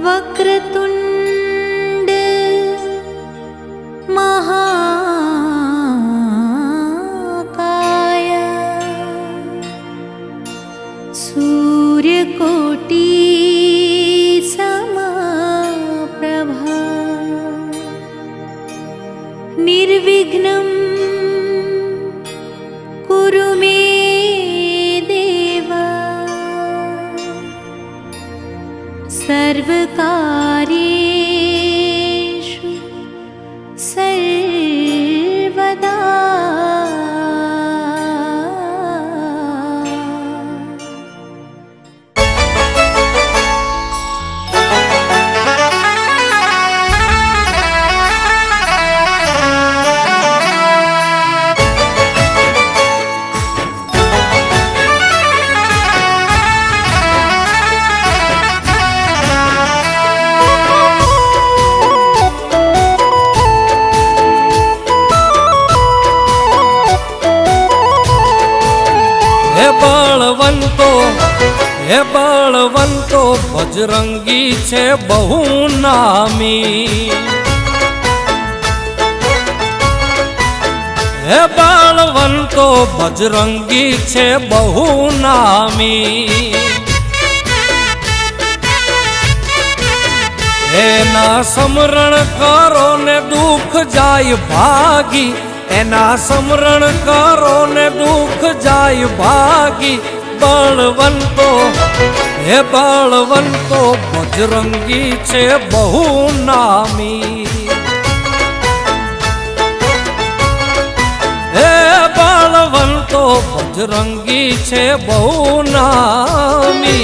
वक्रतुंड महाकाय सूर्यकोटि समप्रभा निर्विघ्नं कुरु मे देव सर्वकार्येषु सर्वदा। હે બળવંતો બજરંગી છે બહુ નામી, હે બળવંતો બજરંગી છે બહુ નામી, એના સમરણ કરો ને દુઃખ જાય ભાગી, એના સમરણ કરો ને દુઃખ જાય ભાગી। બળવંતો હે બળવંતો બજરંગી છે બહુ નામી, હે બળવંતો બજરંગી છે બહુ નામી।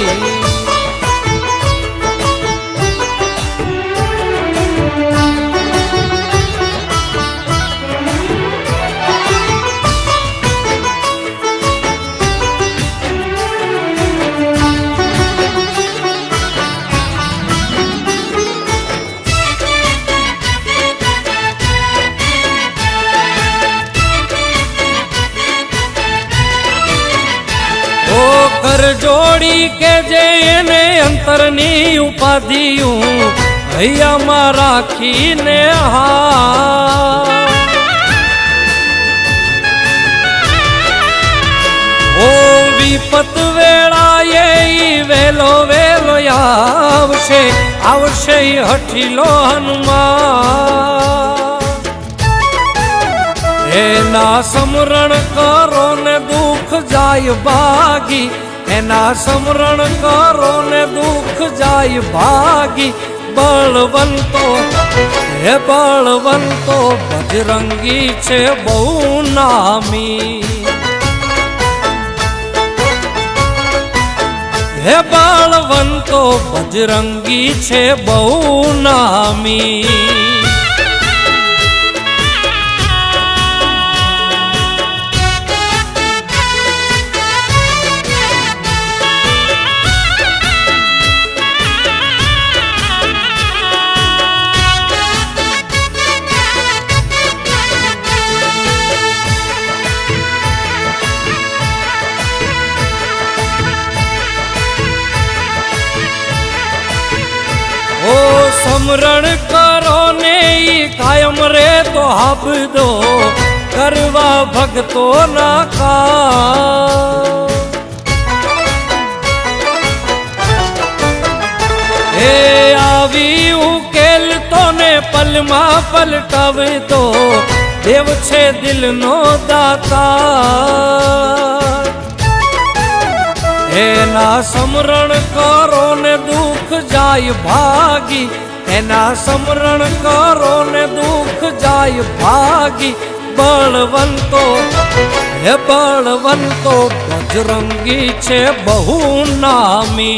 कर जोड़ी के जे ने अंतरनी उपाधियों भैया मा राखी ने ओ विपत वेला ये वेलो वेलो आवशे आवशे हठीलो हनुमान, एना समरण करो ने दुख जाय भागी, एना समरण करो ने दुख जाय भागी। बलवंतो हे बलवंतो बजरंगी छे बहु नामी, हे बलवंतो बजरंगी छे बहु नामी। समरण करो ने कायम रे तो हब दो करवा भगतो ना का, हे आवी उकेल तो ने पलमा पलटाव दो देव छे दिल नो दाता, एना समरण करो ने दुख जाय भागी, एना समरण करो ने दुख जाय भागी। बलवंतो हे बलवंतो बजरंगी छे बहु नामी,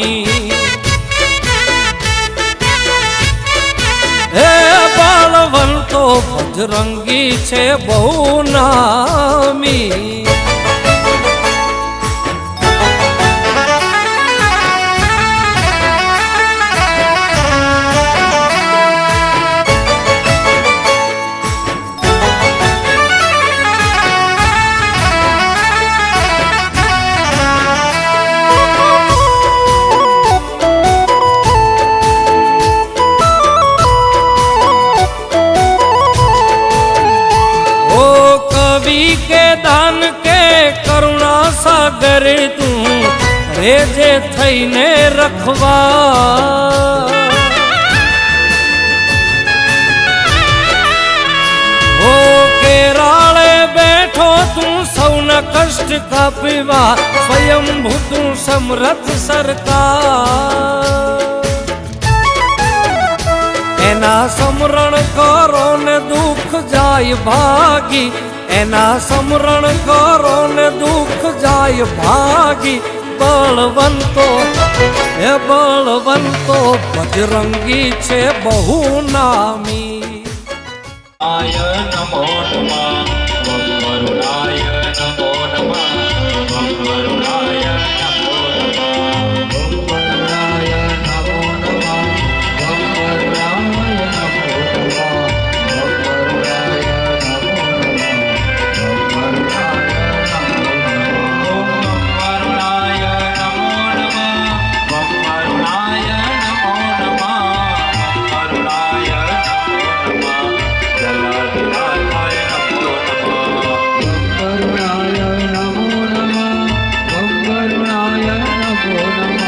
हे बलवंतो बजरंगी छे बहु नामी। સાગર તું રેજે થઈને રખવા ઓ કેરાળે બેઠો તું સૌના કષ્ટ કાપવા સ્વયંભૂ તું સમરથ સરકાર એના સમરણ કરો ને દુઃખ જાય ભાગી એના સમરણ કરો ને દુઃખ જાય ભાગી બળવંતો એ બળવંતો બજરંગી છે બહુ નામી આય નમો નમઃ ઓમ વરુણાય નમો નમઃ ઓમ વરુણાય નમો નમઃ ઓમ વરુણાય નમો નમઃ ઓમ વરુણાય નમો નમઃ ઓમ વરુણાય નમો નમઃ ઓમ વરુણાય નમો નમઃ ઓમ વરુણાય નમો નમઃ ઓમ વરુણાય નમો નમઃ જલાધિનાથાય નમો નમઃ ઓમ વરુણાય નમો નમઃ ઓમ વરુણાય નમો નમઃ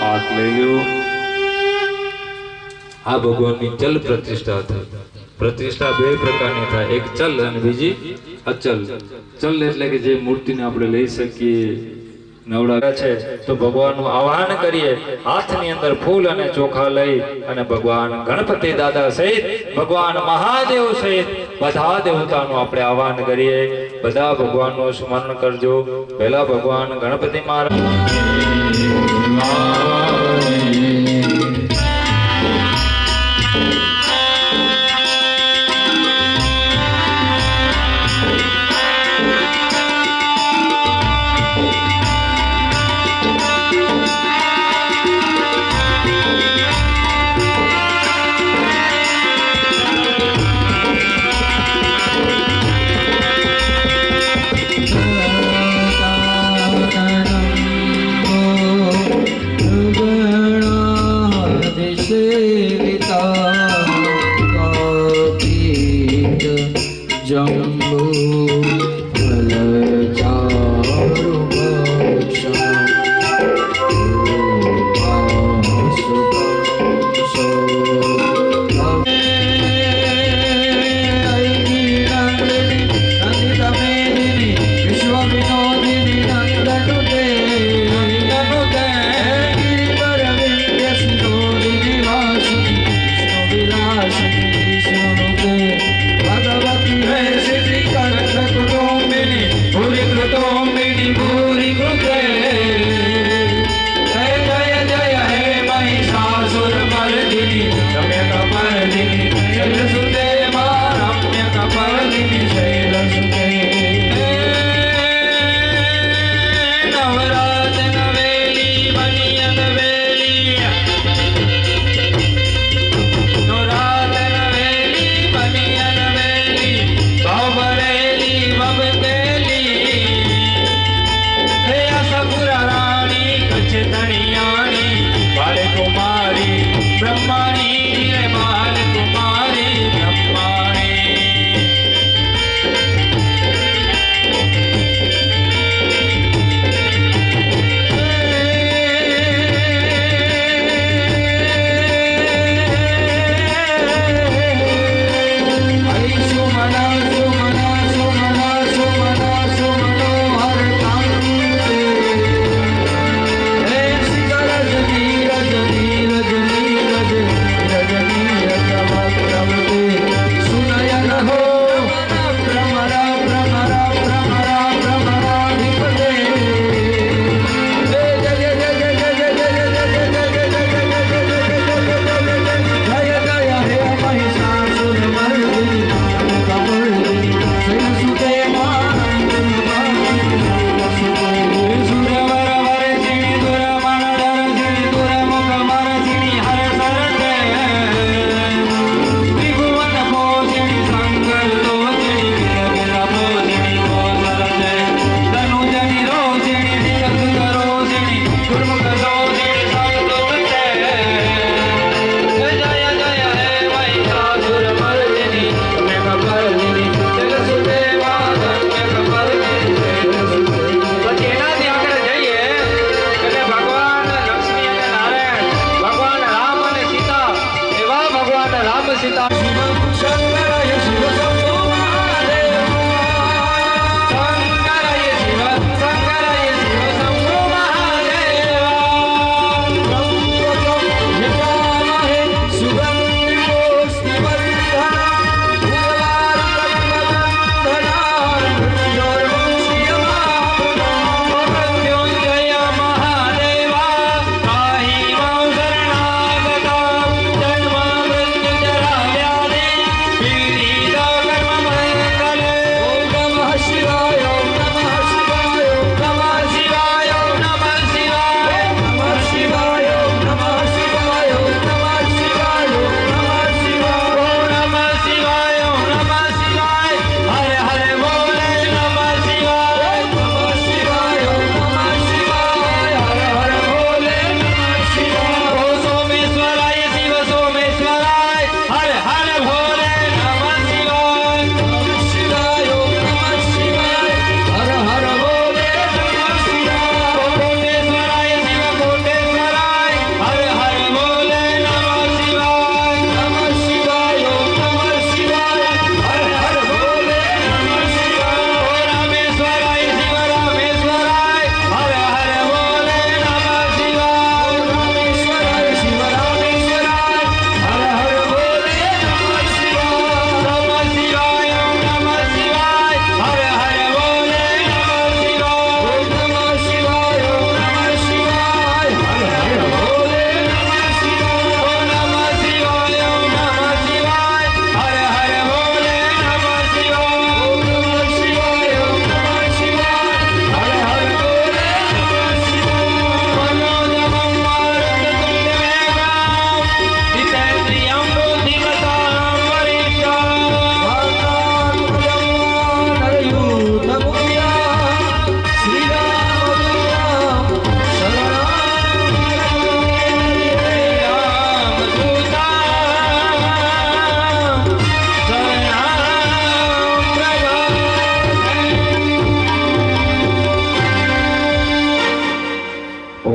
હાથ લઈ લ્યો. આ ભગવાનની ચલ પ્રતિષ્ઠા થાય. પ્રતિષ્ઠા બે પ્રકારની થાય, એક ચલ અને બીજી અચલ. ચલ એટલે કે જે મૂર્તિને આપણે લઈ શકીએ, નવડા છે તો ભગવાનનું આવાહન કરીએ, હાથની અંદર ફૂલ અને ચોખા લઈ અને ભગવાન ગણપતિ દાદા સહિત ભગવાન મહાદેવ સહિત બધા દેવતાનું આપણે આવાહન કરીએ. બધા ભગવાનનું સ્મરણ કરજો. પહેલા ભગવાન ગણપતિ મહારાજ ગણ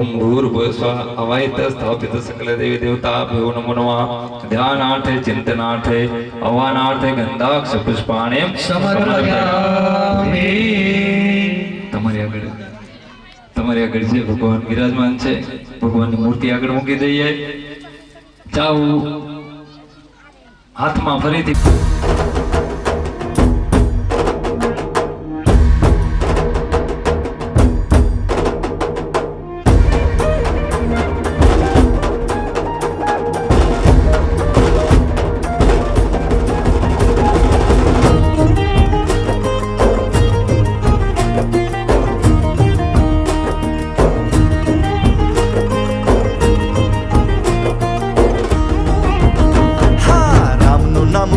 ओम भूर्भुवस्वः अवायतः स्थापित सकल देवी देवताभ्यो नमो नमः ध्यानार्थे चिंतनार्थे अवानार्थे गंधाक्ष पुष्पाणि સમર્પયામિ. તમારી આગળ જે ભગવાન વિરાજમાન છે ભગવાનની મૂર્તિ આગળ મૂકી દઈએ. જાઓ હાથમાં ફરીથી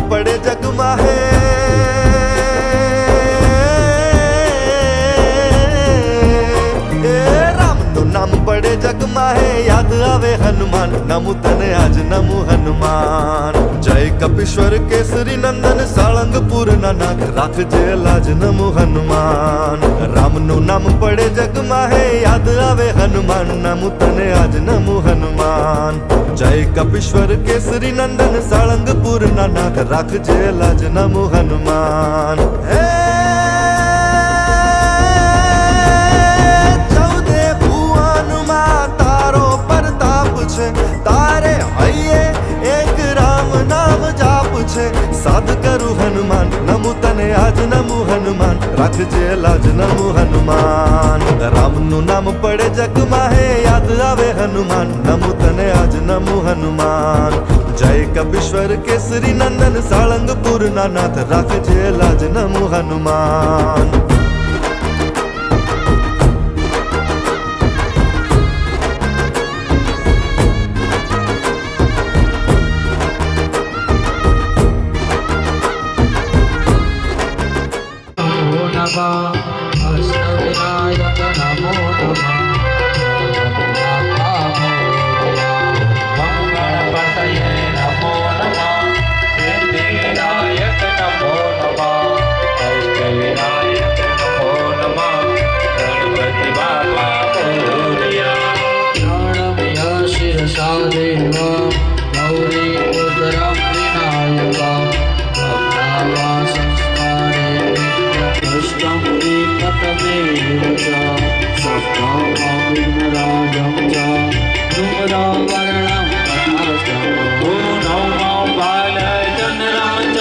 પડે જગમાં હે રામનું નામ પડે જગમાં હે યાદ આવે હનુમાન નમું તને આજ નમું હનુમાન જય કપીશ્વર કેસરી નંદન સાળંગપુર ના નાથ રાખજે લાજ નમું હનુમાન રામનું નામ પડે જગમાં હે યાદ આવે હનુમાન નમું તને આજ નમું હનુમાન જય કપીશ્વર કેસરી નંદન સાળંગપુર ના નાથ રાખજે લાજ નમું હનુમાન હે ચૌદે ભુવનમાં તારો પ્રતાપ છે તારે હૈયે એક રામ નામ જાપ છે સાદ કરું હનુમાન નમું તને આજ નમું હનુમાન રાખજે લાજ નમું હનુમાન રામનું નામ પડે જગમાં હે યાદ આવે હનુમાન નમું તને આજ નમું હનુમાન જય કપીશ્વર કેસરી નંદન સાળંગપુર ના નાથ રાખજે લાજ નમું હનુમાન અષ્ટવિનાયક નમો નમઃ મંગળપતયે નમો નમઃ સિદ્ધિવિનાયક નમો નમઃ અષ્ટવિનાયક નમો નમઃ ગણપતિ બાપા મોરયા પ્રણમ્ય શિરસા દેવ ગૌરી ઉદરમ વિનાયક ભક્તાવા સંસ્કારે દૃષ્ટં વિપતમેવ ચ સપ્તમવિઘ્નરાજં ચ ધૂમ્રવર્ણં તથાસ્તમ ઓ નમો બાલચંદ્રાચ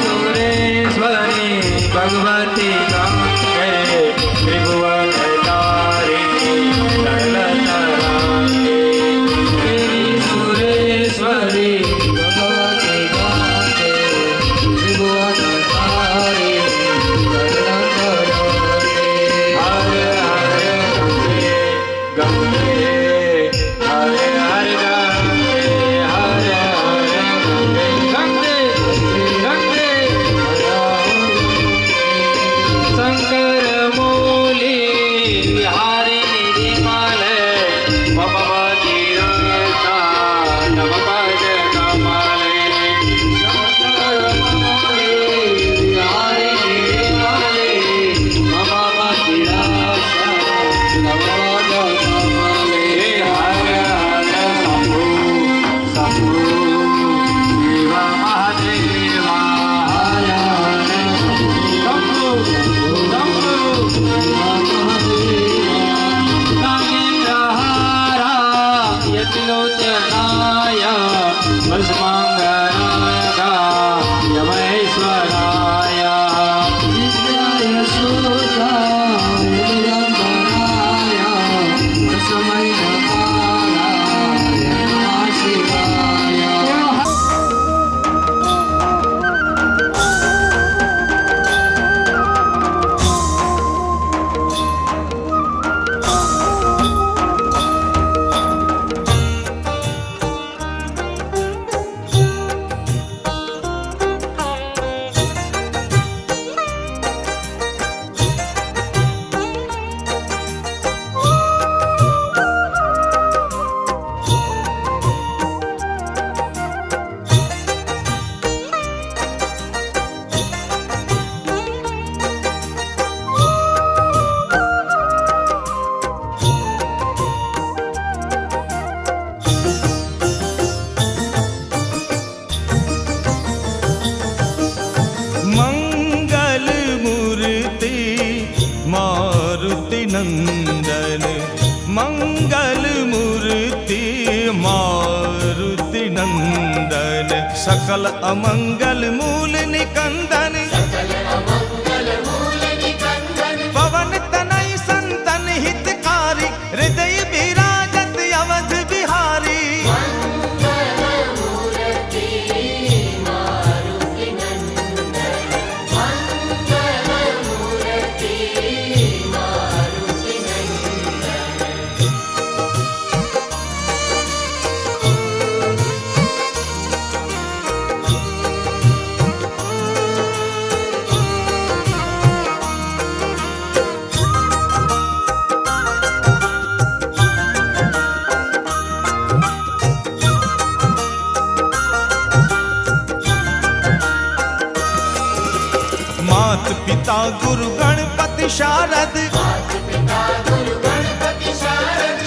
સુરેશ્વરી ભગવતી કાંતે ત્રિભુવન તારિણી સરલતરાંગે સુરેશ્વરી ભગવતી કાંતે ત્રિભુવન તારિણી સરલતરાંગે હર હર ગંગે હર હર ગંગે હર હર ગંગે ગંગે ગંગે नंदन मंगल मूर्ति मारुति नंदन सकल अमंगल मूल निकंदन पवन तनय संतन हितकारी हृदय विराजत अवध बिहारी मात पिता गुरु गणपति शारद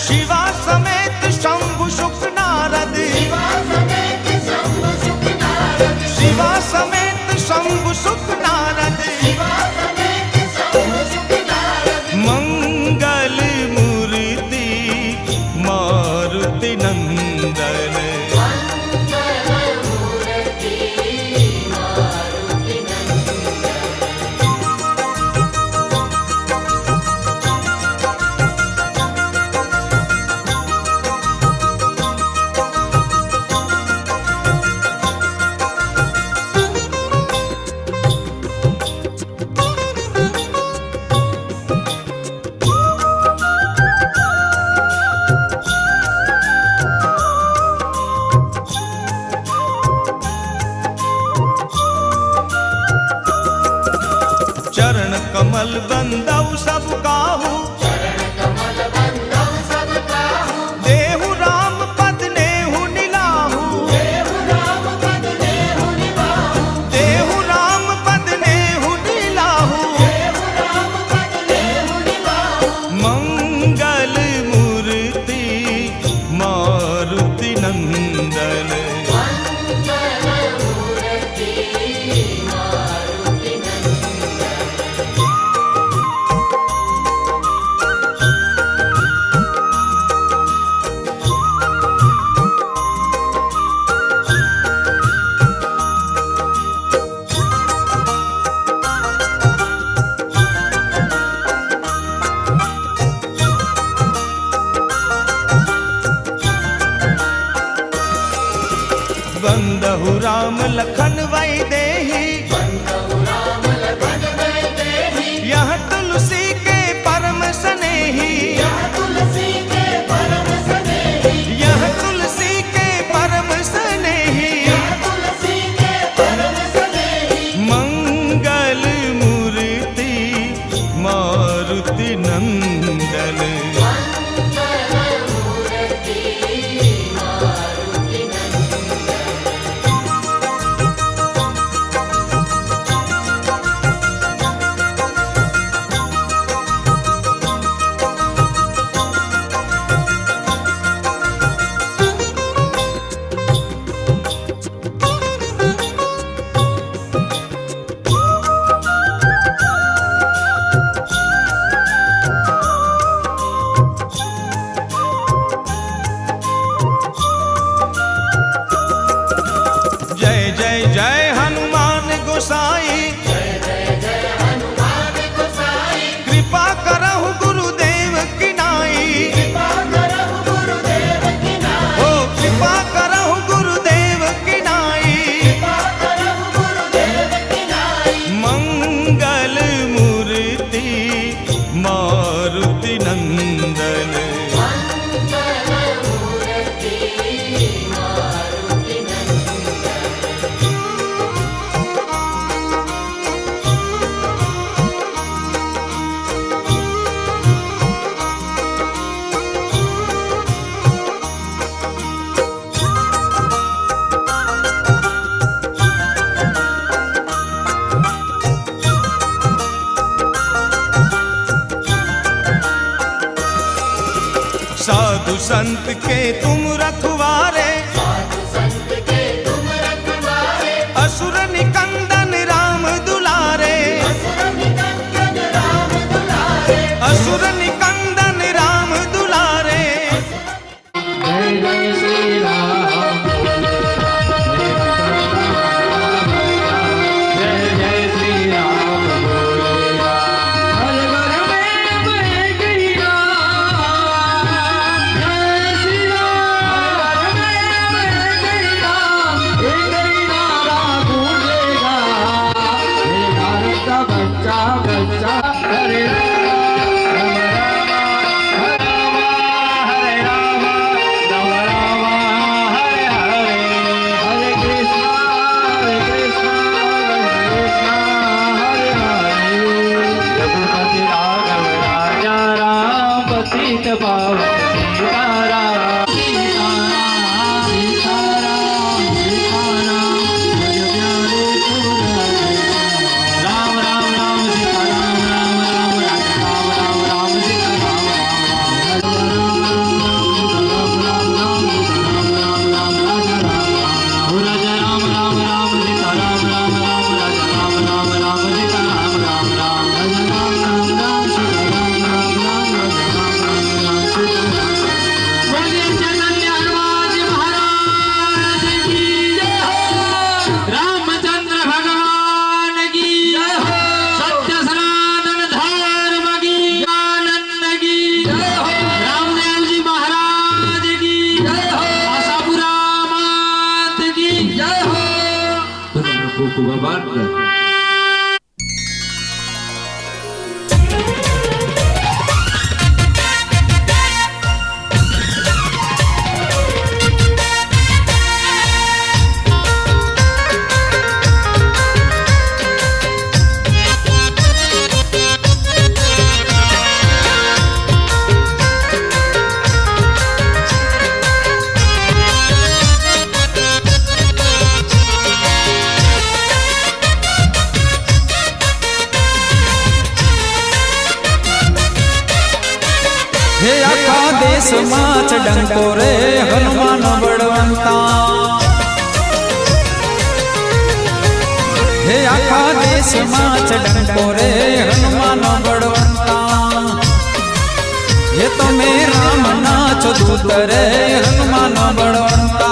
शिवा समेत शंभु शुक नारद शिवा समेत शंभु शुक नारद मंगल मूर्ति मारुति नंदन चरण कमल बंदौ सब काहू देहु राम पद नेहु निलाहू देहु राम पद नेहु निलाहू मंगल मूर्ति मारुति नंदन बंदहु राम लखन वै देही यह तुलसी के परम स्नेही यह तुलसी के परम स्नेही मंगल मूर्ति मारुति नंदन जय हनुमान गोसाई कृपा करहु गुरुदेव की नाई हो कृपा करहु गुरुदेव की नाई मंगल मूर्ति मारुति नंदन साधु संत के तुम रखवारे असुर निकंदन राम दुलारे असुर निकंदन बच्चा बच्चा हरे हे आखा देश माच डंको रे हनुमान बड़वंता हे आखा देश माच डंको रे हनुमान बड़वंता ये तो मैं राम नाच दूत रे हनुमान बड़वंता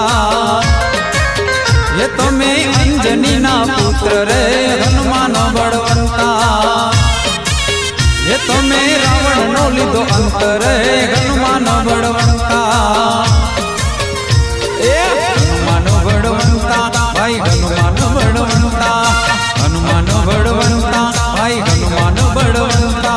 ये तो मैं अंजनी ना पुत्र रे हनुमान बड़वंता ये तो मैं रावण नो लीधो अंतर हनुमान बड़वंता ए हनुमान बड़वंता भाई हनुमान बड़वंता हनुमान बड़वंता भाई हनुमान बड़वंता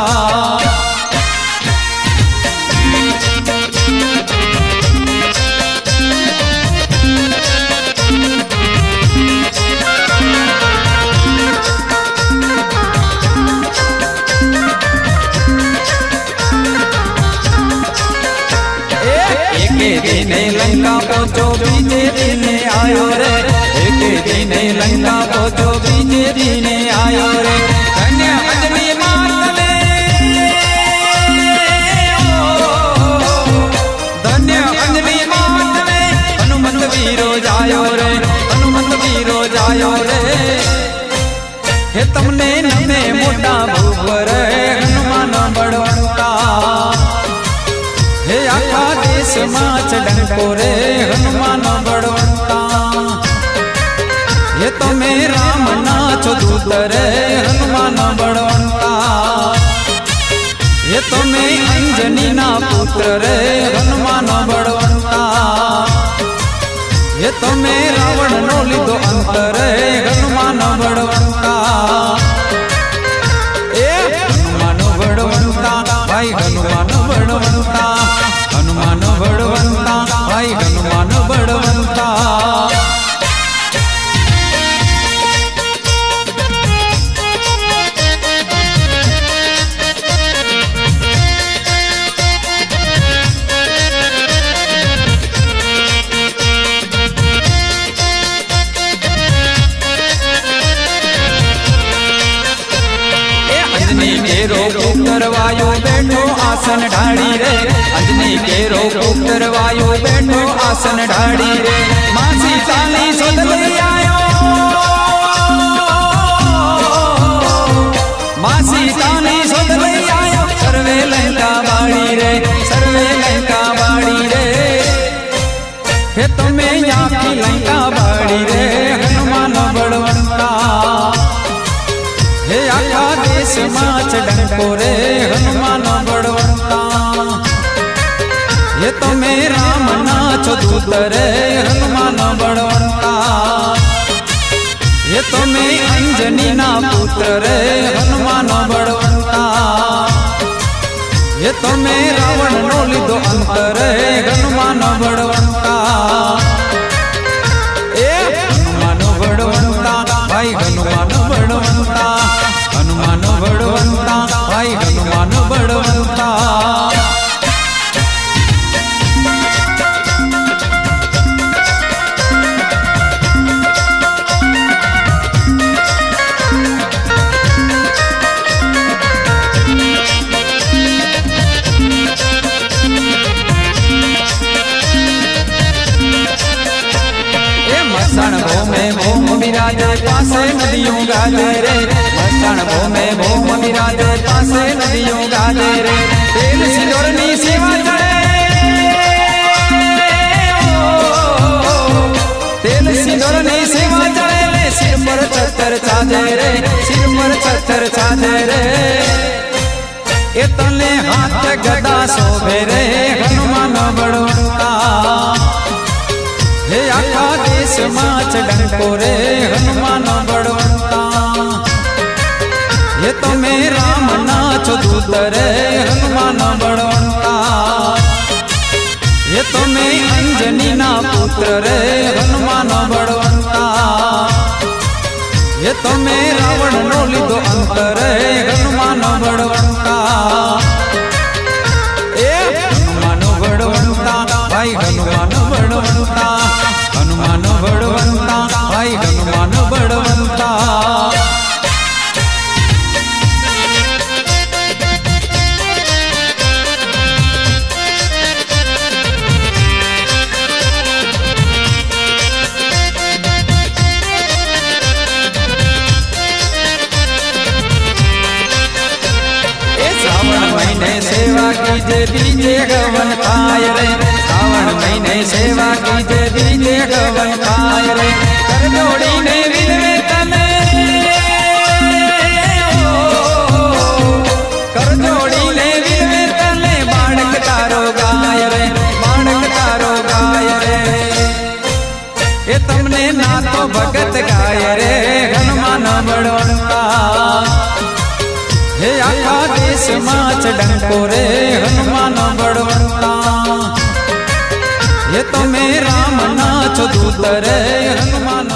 लंका पहुंचो बीजे दिन आयो रे एक दिन लंका पहुंचो बीजे दिन आयो रे धन्य अंजनी मात में धन्य अंजनी मात में हनुमंत वीरो जायो रे हनुमंत वीरो जायो रे हे तमने नमे मोटा भूवर हनुमान बड़वंता हे आखा देश माच डंको रे हनुमान बड़वंता ये तो मैं राम नाच दूत रे हनुमान बड़वंता ये तो मैं अंजनी ना पुत्र रे हनुमान बड़वंता ये तो मैं रावण नो लीधो अंतर रे हनुमान बड़वंता ए हनुमान बड़वंता भाई हनुमान बड़वंता हनुमान बड़वंता भाई हनुमान बड़वंता करवायो बैठो आसन ढाड़ी रे अंजनी केरो करवायो बैठो आसन ढाड़ी रे मां सीता ने सोध ले आयो मां सीता ने सोध ले आयो सर्वे लंका बाड़ी रे सर्वे लंका बाड़ी रे हे तुम्हें यहाँ की लंका बाड़ी रे हनुमान बड़वंता हे आखा देश माच डंको रे हनुमान बड़वंता ये तो मैं राम नाच दूत रे हनुमान बड़वंता ये તમે અંજનીના પુત્ર રે હનુમાન બળવંતા ये તમે રાવણનો લીધો અંત રે હનુમાન બળવંતા એ હનુમાન બળવંતા ભાઈ હનુમાન બળવંતા હનુમાન બળવંતા ભાઈ હનુમાન બળવંતા विराजे पासे नदियों गाजे रे मस्तान भोमे भोम विराजे पासे नदियों गाजे रे तेल सिंदूरनी सेवा चढ़े तेल सिंदूरनी सेवा चढ़े रे सिर पर छतर छाजे रे सिर पर छतर छाजे रे ए तने हाथ गदा शोभे रे हनुमान बड़वंता हे आखा देश माच डंको रे हनुमान बड़वंता ये તમે રામ નાચ દૂત રે હનુમાન બળવંતા ये તમે અંજનીના પુત્ર રે હનુમાન બળવંતા ये તમે રાવણનો લીધો અંત રે હનુમાન બળવંતા એ હનુમાન બળવંતા ભાઈ હનુમાન બળવંતા હનુમાન બળવંતા ભાઈ હનુમાન બળવંતા सेवा कीजे दीजे गवन खाय रे श्रावण महीने सेवा कीजे दीजे गवन खाय रे कर जोड़ी ने विलवे तने कर जोड़ी ने विलवे तने बाणक तारो गाय रे बाणक तारो गाय रे ये तमने ना तो भगत गाय रे हनुमान बड़वंता हे आखा देश माच डंको रे हनुमान बड़वंता ये તમે રામ નાચ દૂત રે હનુમાન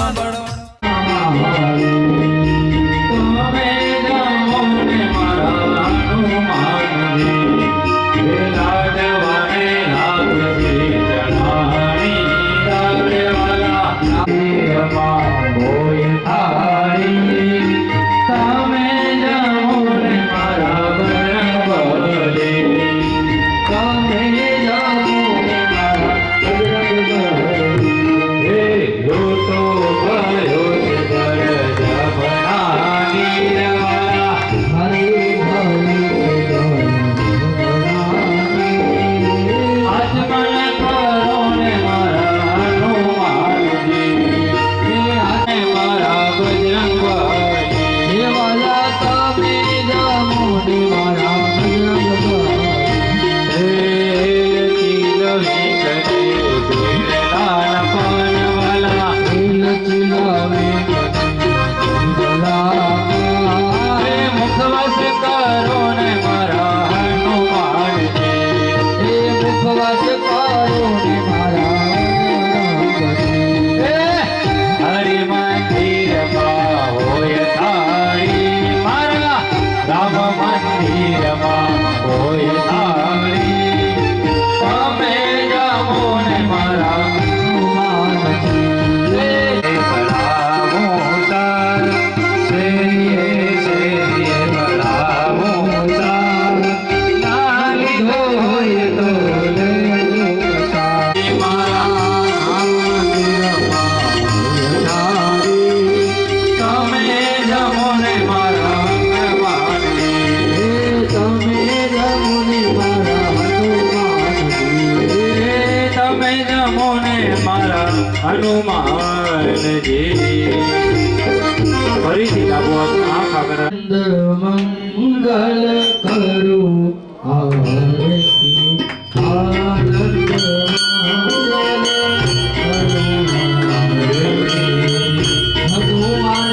મંગલ કરું આરતી આનંદ મંગલ કરું આરતી ભગવાન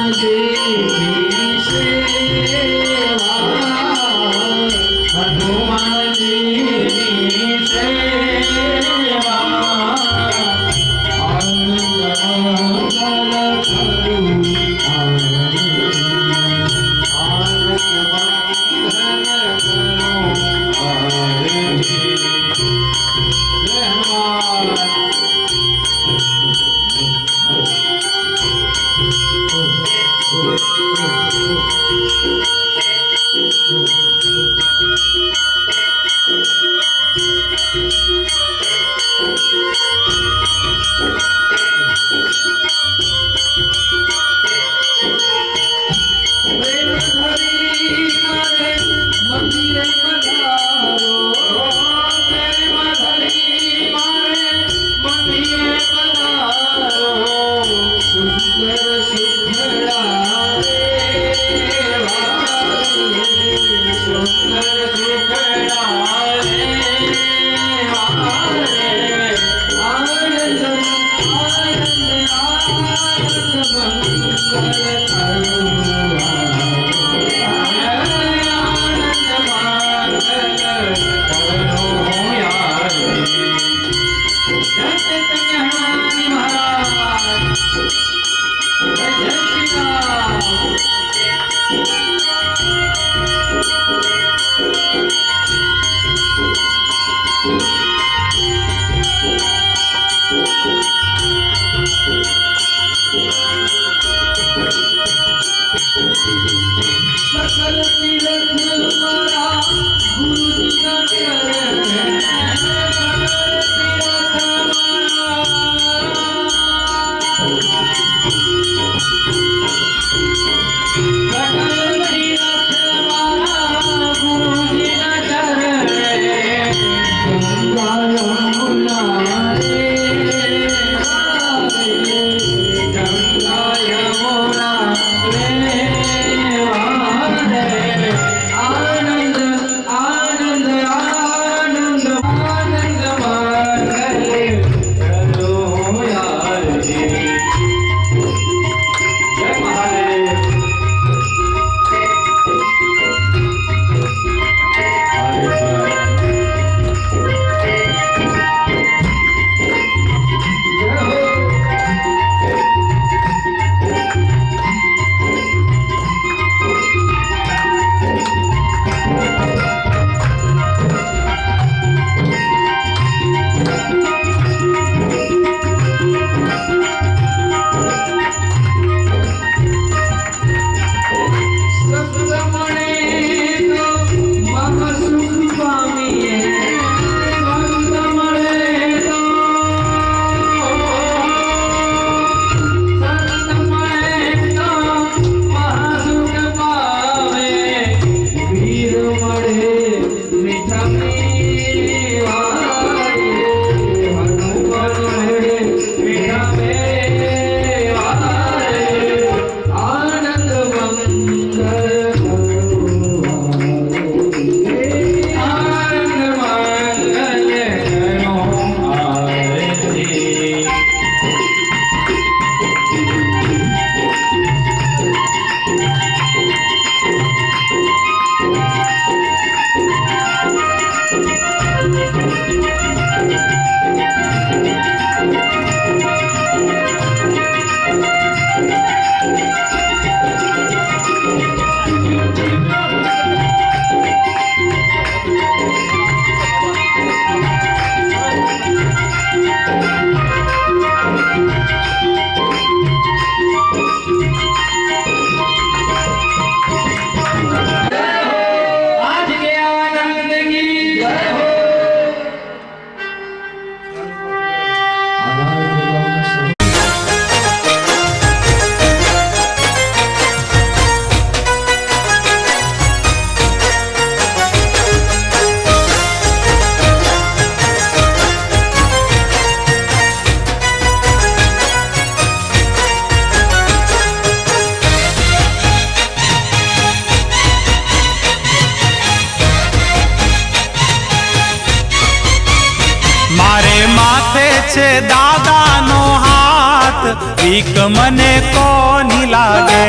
છે દાદાનો હાથ, બીક મને કોની લાગે.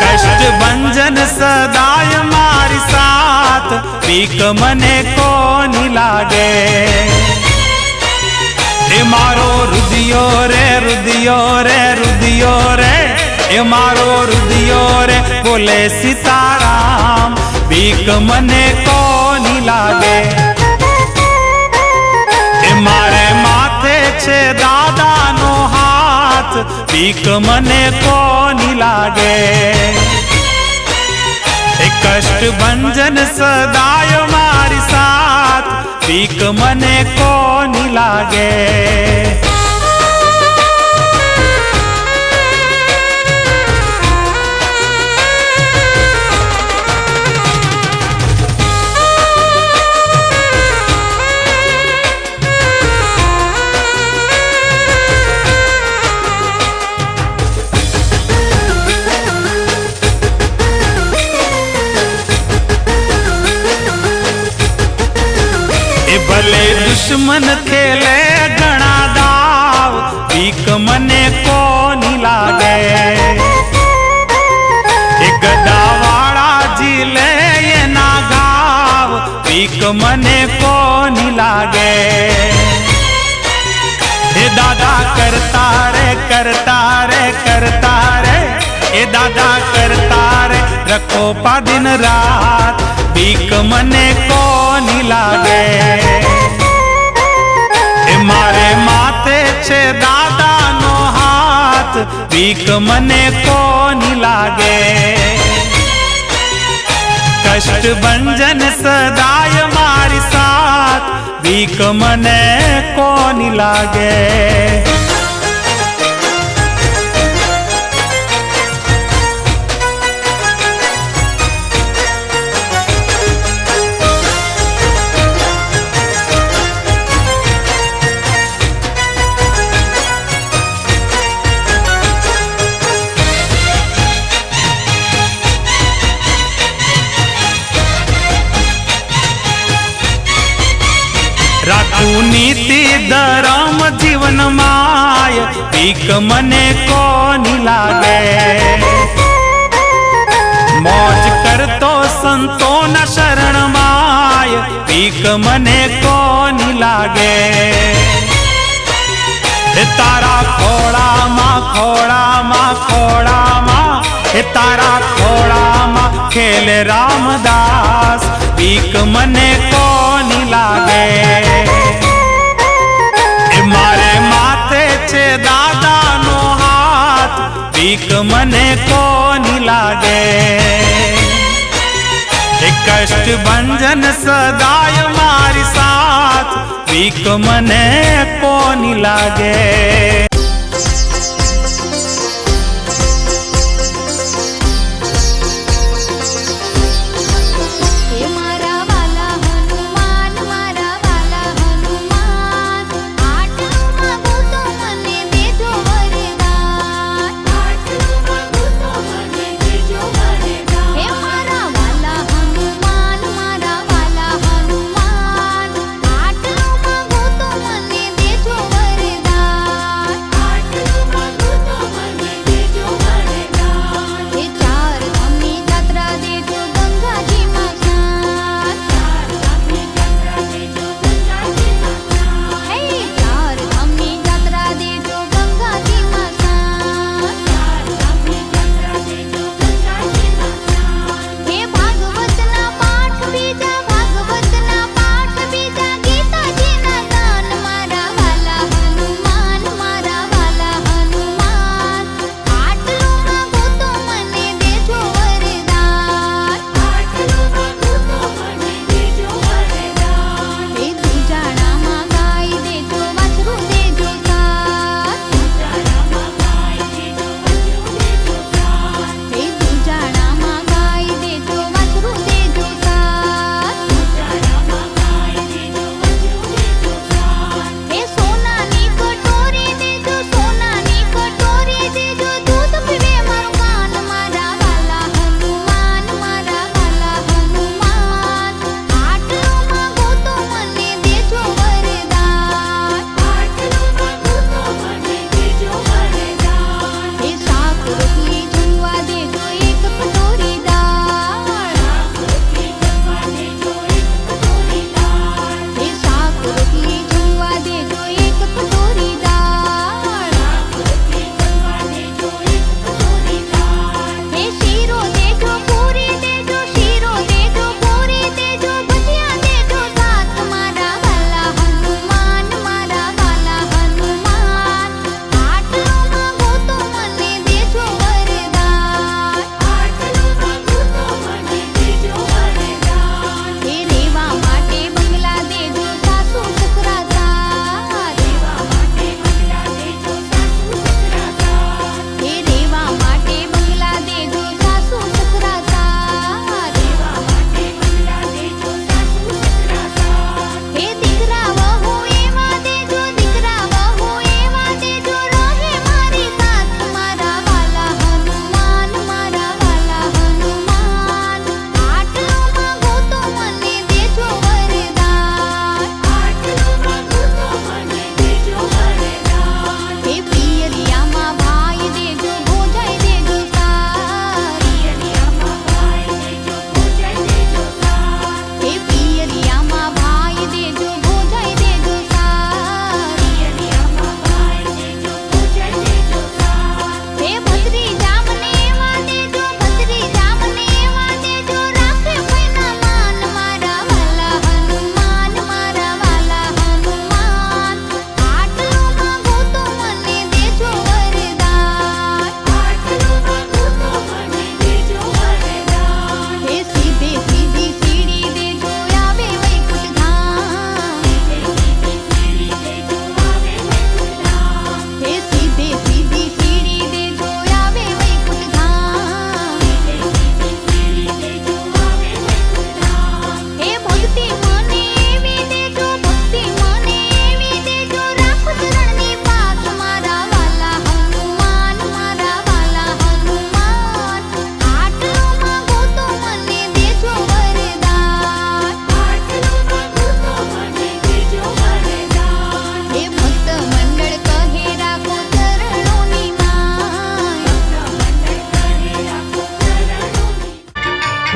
કષ્ટ ભંજન સદાય મારી સાથ, બીક મને કોની લાગે. એ મારો રુદિયો રે રુદિયો રે રુદિયો રે, એ મારો રુદિયો રે બોલે સીતારામ, બીક મને કોની લાગે. મારે માથે છે દાદાનો હાથ, બીક મને કોની લાગે. એ કષ્ટ ભંજન સદાય મારી સાથ, બીક મને કોની લાગે. ભલે દુશ્મન ખેલે ઘણા દાવ, બીક મને કોની લાગે. એ ગદાવાળા ઝીલે એના ઘાવ, બીક મને કોની લાગે. એ દાદા કરતા રે કરતા રે કરતા રે, એ દાદા કરતા રે રખો પા દિન રાત, બીક મને કોની લાગે. એ મારે માથે છે દાદાનો હાથ, બીક મને કોની લાગે. કષ્ટ ભંજન સદાય મારી સાથ બીક મને કોની લાગે રાખું નીતિ ધરમ જીવન માય બીક મને કોની લાગે મોજ કરતો સંતોના શરણ માય બીક મને કોની લાગે તારા ખોળામાં ખોળામાં ખોળામાં તારા ખોળામાં ખેલે રામદાસ બીક મને કોની લાગે મારે માથે છે દાદાનો હાથ બીક મને કોની લાગે કષ્ટ ભંજન સદાય મારી સાથ બીક મને કોની લાગે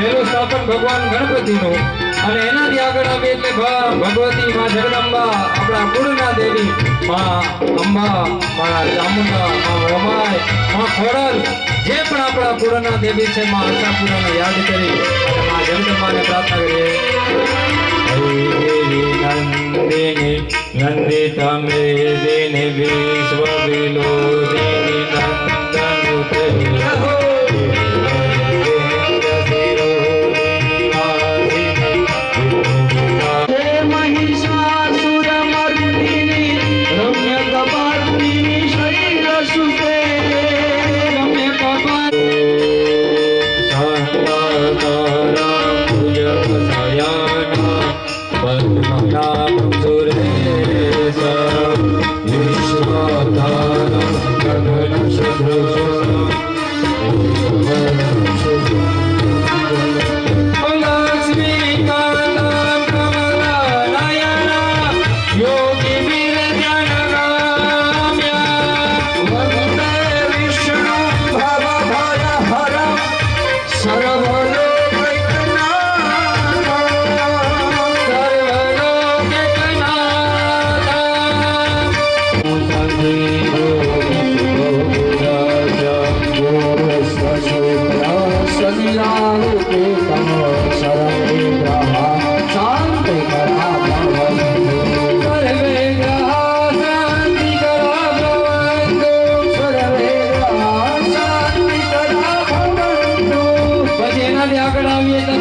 પહેલું સ્થાપન ભગવાન ગણપતિનું અને એનાથી આગળ આવે એટલે ભગવતી માં જગદંબા, આપણા કુળના દેવી માં અંબા, માં ચામુંડા, માં રમાય, માં ખોડલ, જે પણ આપણા કુળના દેવી છે માં આશાપુરાને યાદ કરી અને માં જગદંબાને પ્રાર્થના કરીએ. નંદિની નંદિતા મેદિની વિશ્વ વિલોદિની નંદનુતે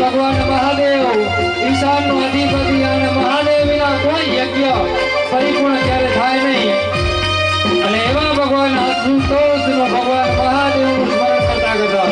ભગવાન મહાદેવ ઈશાનનો અધિપતિ અને મહાદેવ વિના કોઈ યજ્ઞ પરિપૂર્ણ ક્યારે થાય નહીં. અને એવા ભગવાન આશુતોષનો ભગવાન મહાદેવનું સ્મરણ કરતા કરતા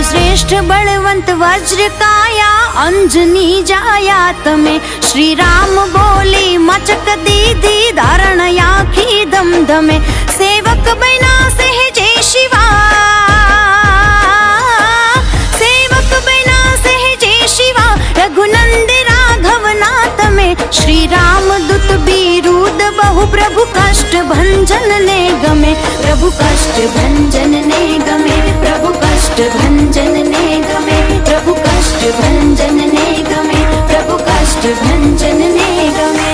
श्रेष्ठ बलवंत वज्र काया अंजनी जाया तमे श्री राम बोली मचक दीदी धारण आखी दम दमे सेवक बना सहजे शिवा सेवक बना सहजे शिवा रघुनंद राघव नाथ में श्री राम दुत बीरूद बहु प्रभु कष्ट भंजन ने गमे प्रभु कष्ट भंजन ने गमे प्रभु कष्ट भंजन ने गमे प्रभु कष्ट भंजन ने गमे प्रभु कष्ट भंजन ने गमे.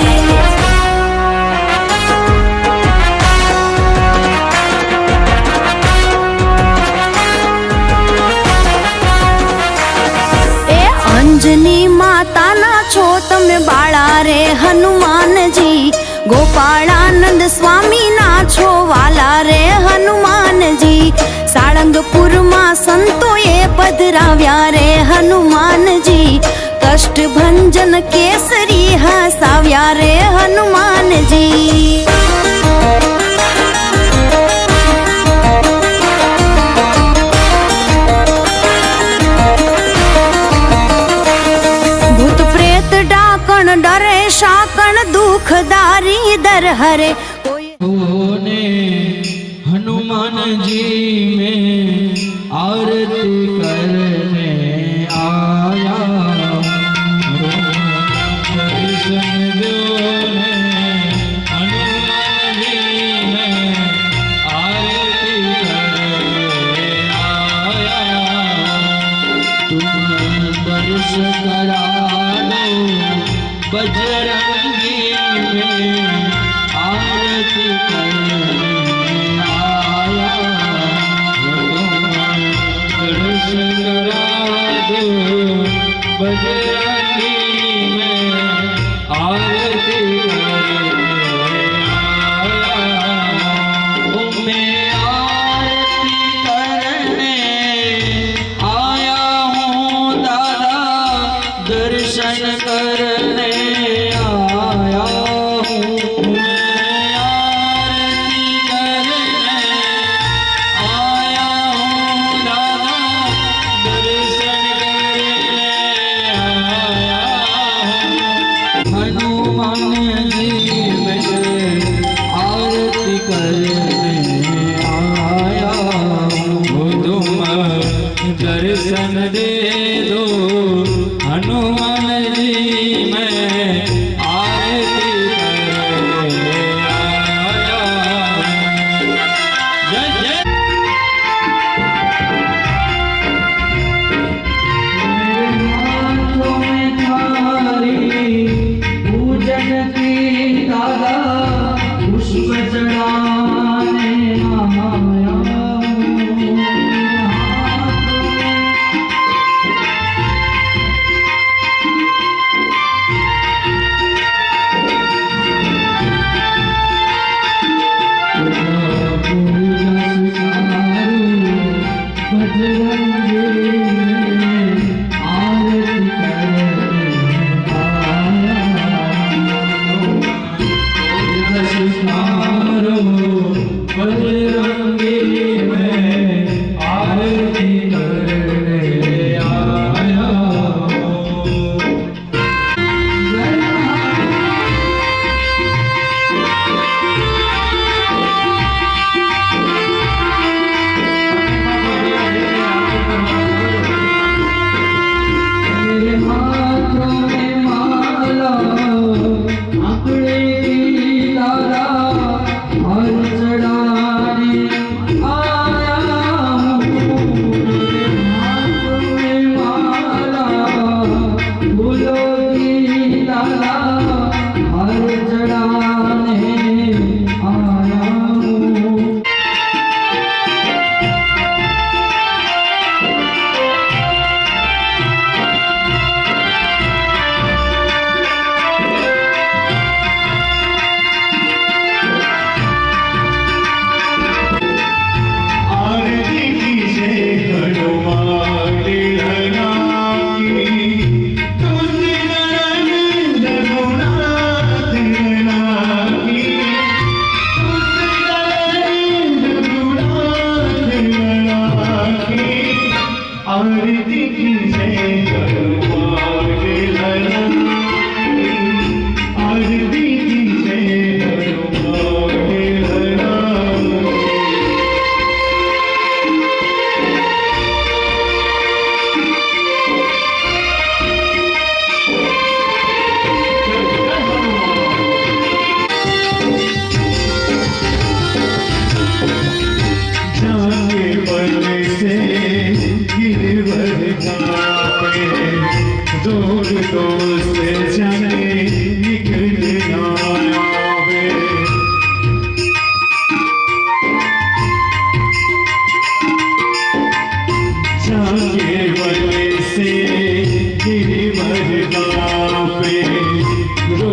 अंजनी माता ना छो तमे बाळा रे हनुमान जी गोपाळानंद स्वामी ना छो वाला रे हनुमान जी साळंगपुर मां संतोए पधराव्या रे हनुमान जी कष्ट भंजन केसरी हसाव्या रे हनुमान जी. भूत प्रेत डाकण डरे शाकण दुखदारी दर हरे ने हनुमान जी में आरती करने आया दर्शन दो ने हनुमान जी में आरती करने आया तुम दर्श करा दो बजरंगी में आरती करने आया दर्श करा दो बजरंगी में आरती करने आया मैं आरती करने आया हूँ दादा दर्शन करने आया हूँ मैं आरती करने आया हूँ दादा दर्शन दे दो हनुमान जी, मैं आरती करने आया। जय जय हाथों में थाली पूजन की दादा, पुष्प चढ़ाने आया हूँ। दूर दोस्त जाने निकलना आवे। जाके बले से गिरवर गाँव पे रो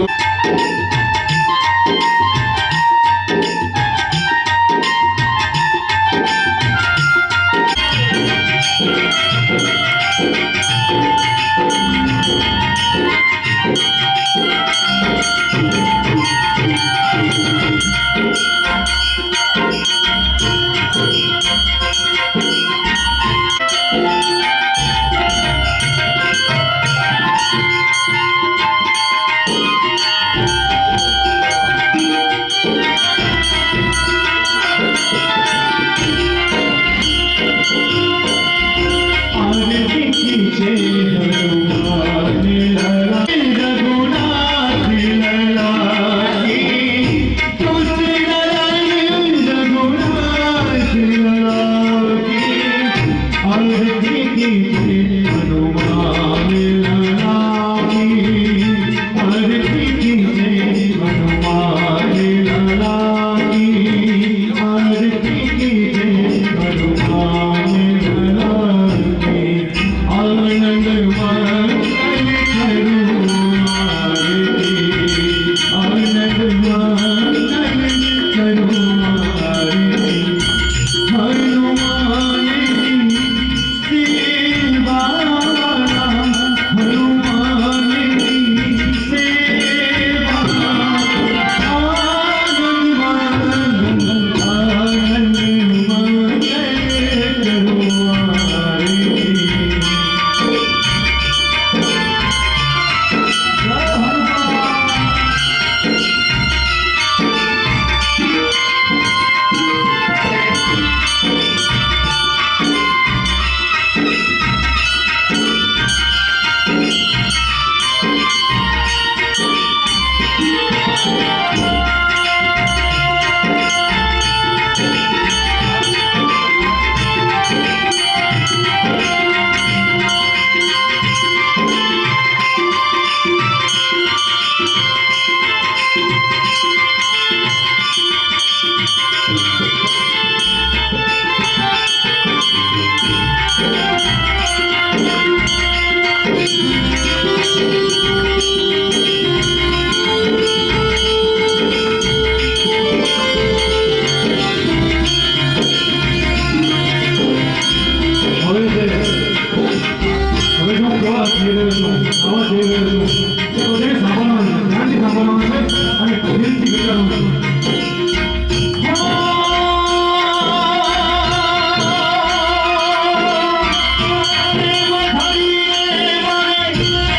રહ્યો છું ગાવા જઈ રહ્યો છું તે બધાને સાંભળવાનું છે ધ્યાનથી સાંભળવાનું છે અને દિલથી વિચારવાનું છે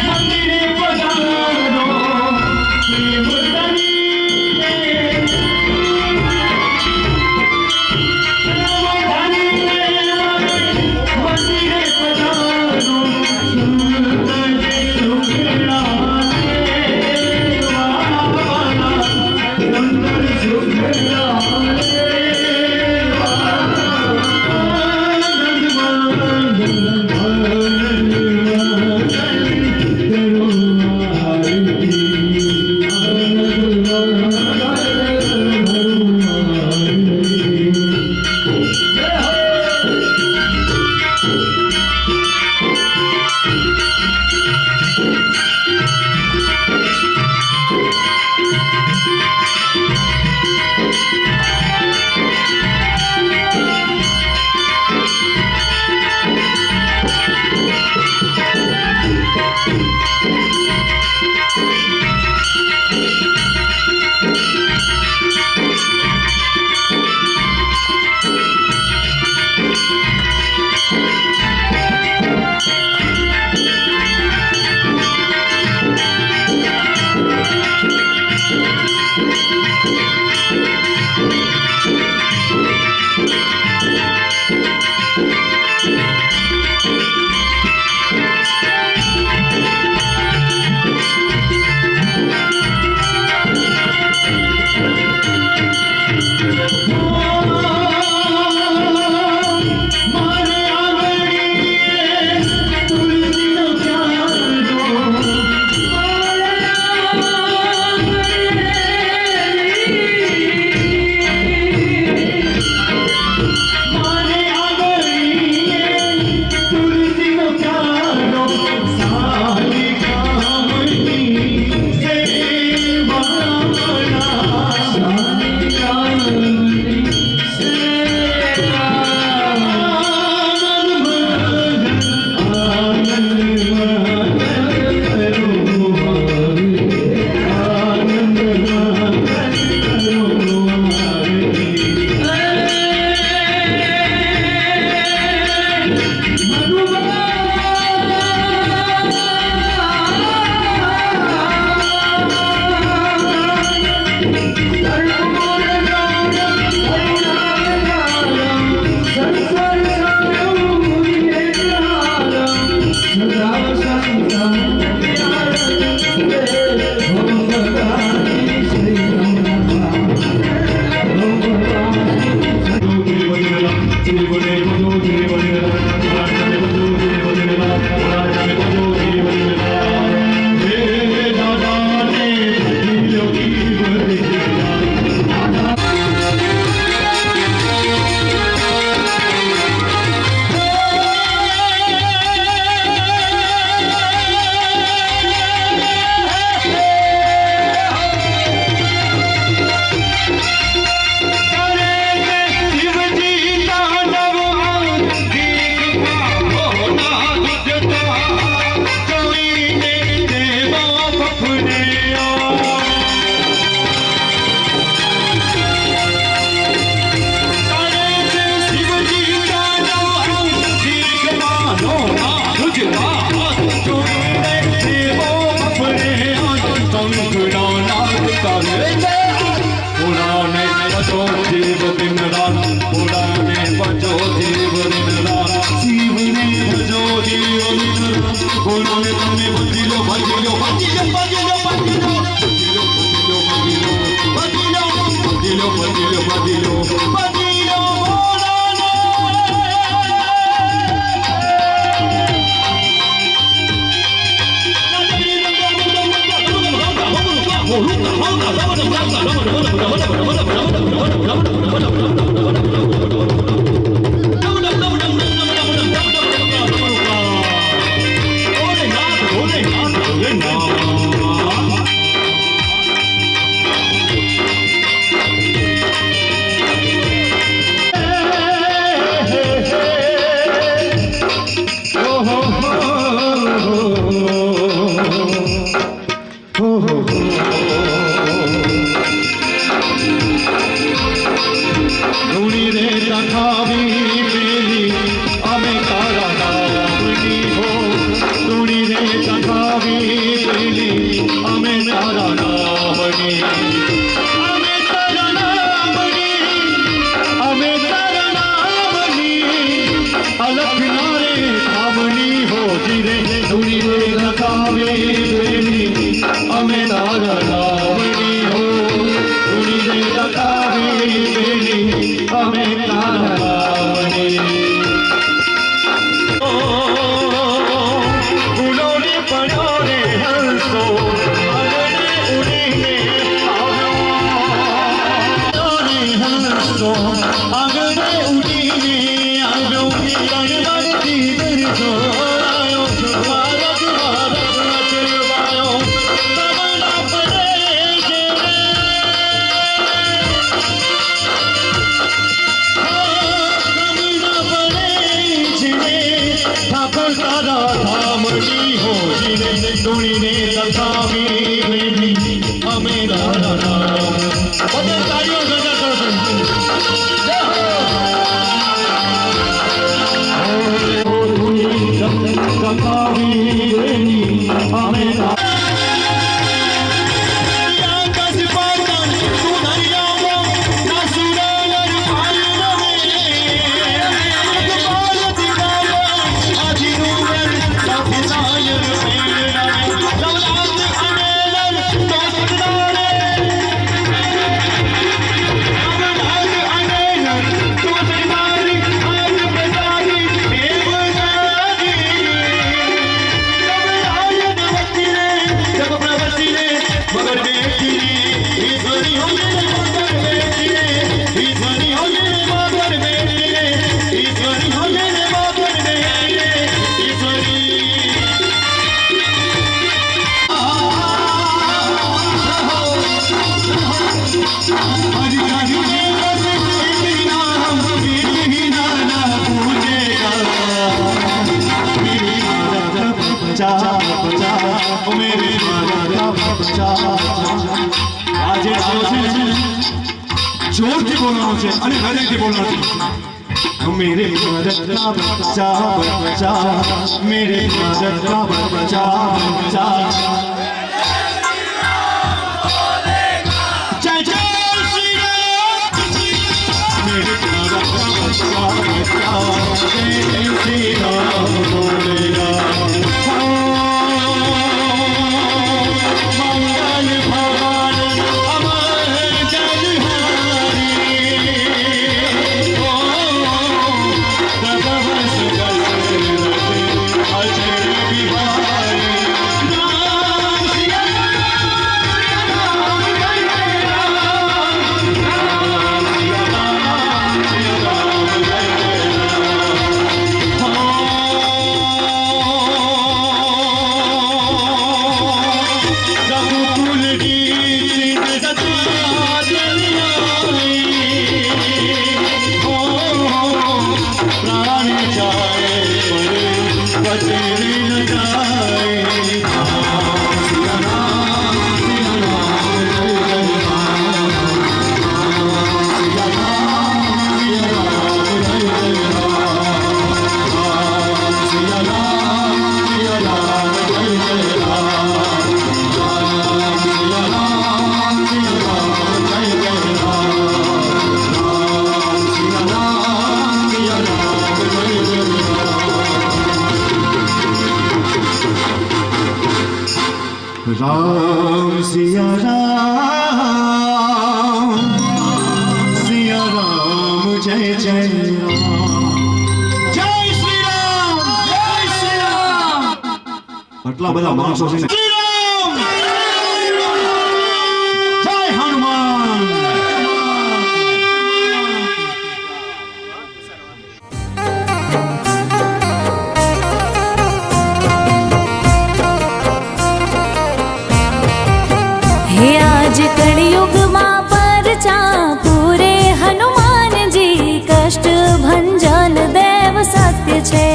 મંદિરે પધારો अलख नारे कामनी हो जिरे धुनी रे रखावे बेनी अमे तारा नामनी हो धुनी रे रखावे बेनी अमे तारा नामनी उड़ोने पड़ोने हंसो अगने उड़ीने आओने हंसो अगने उड़ीने आओ तनवर दीदर जो आयो भारत भारत नचवायो तबला पड़े ठाकुर तारा धामनी हो जिने डोली ने तथावी बेबी हमें तारा नाम बदल तालियों से जा करो जय हो धुनी तथावी बेबी हमें जोरથી બોલવાનું છે અને હૃદયથી બોલવાનું છે मेरे भारत का बच्चा बच्चा मेरे भारत का बच्चा बच्चा जय जय श्री राम मेरे भारत का बच्चा बच्चा जय श्री राम बोलेगा मंगल भगवान अमर जलहारी अजय बिहारी राम सिया राम जय जय राम राम सिया राम जय जय रघुकुल गीत सदा प्राण जाए पर बचन न जाए सिया राम जय जय राम सिया राम जय जय राम सिया राम जय जय राम सिया राम जय जय राम सिया राम जय जय राम जय श्री राम આટલા બધા માણસો છે શ્રી રામ જય હનુમાન हे आज कलयुग मां परचा पूरे हनुमान जी कष्ट भंजन देव सत्य छे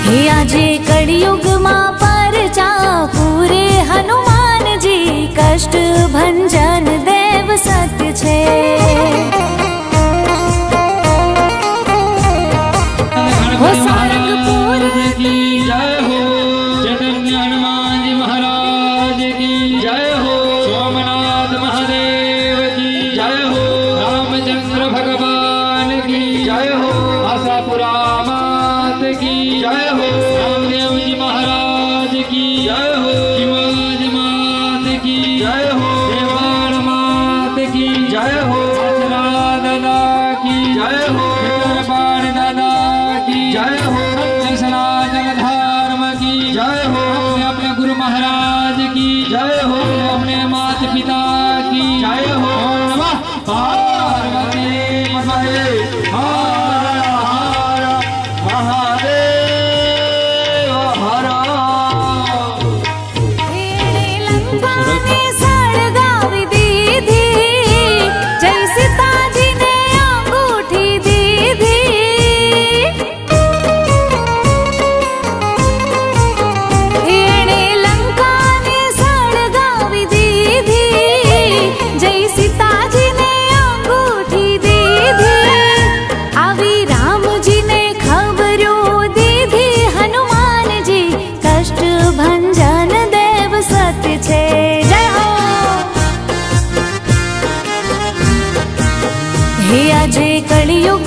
हे आज कलयुग मां परचा पूरे हनुमान जी कष्ट भंजन देव सत्य छे हो सारंगपुर की जय हो चैतन्य हनुमान जय हो बाण दादा की जय हो सत्य सनातन धर्म की जय हो अपने गुरु महाराज की जय हो अपने माता पिता की जय हो नमः पार्वती पतये हर हर महादेव हर लंकाने सळगावी दीधी जय सीताजीने अंगूठी दीधी येणे लंकाने सळगावी दीधी जय सीताजीने अंगूठी दीधी आवी रामजीने खबरो दीधी हनुमानजी कष्ट भंजन देव सत्य छे जय हो हे આજે કળિયુગ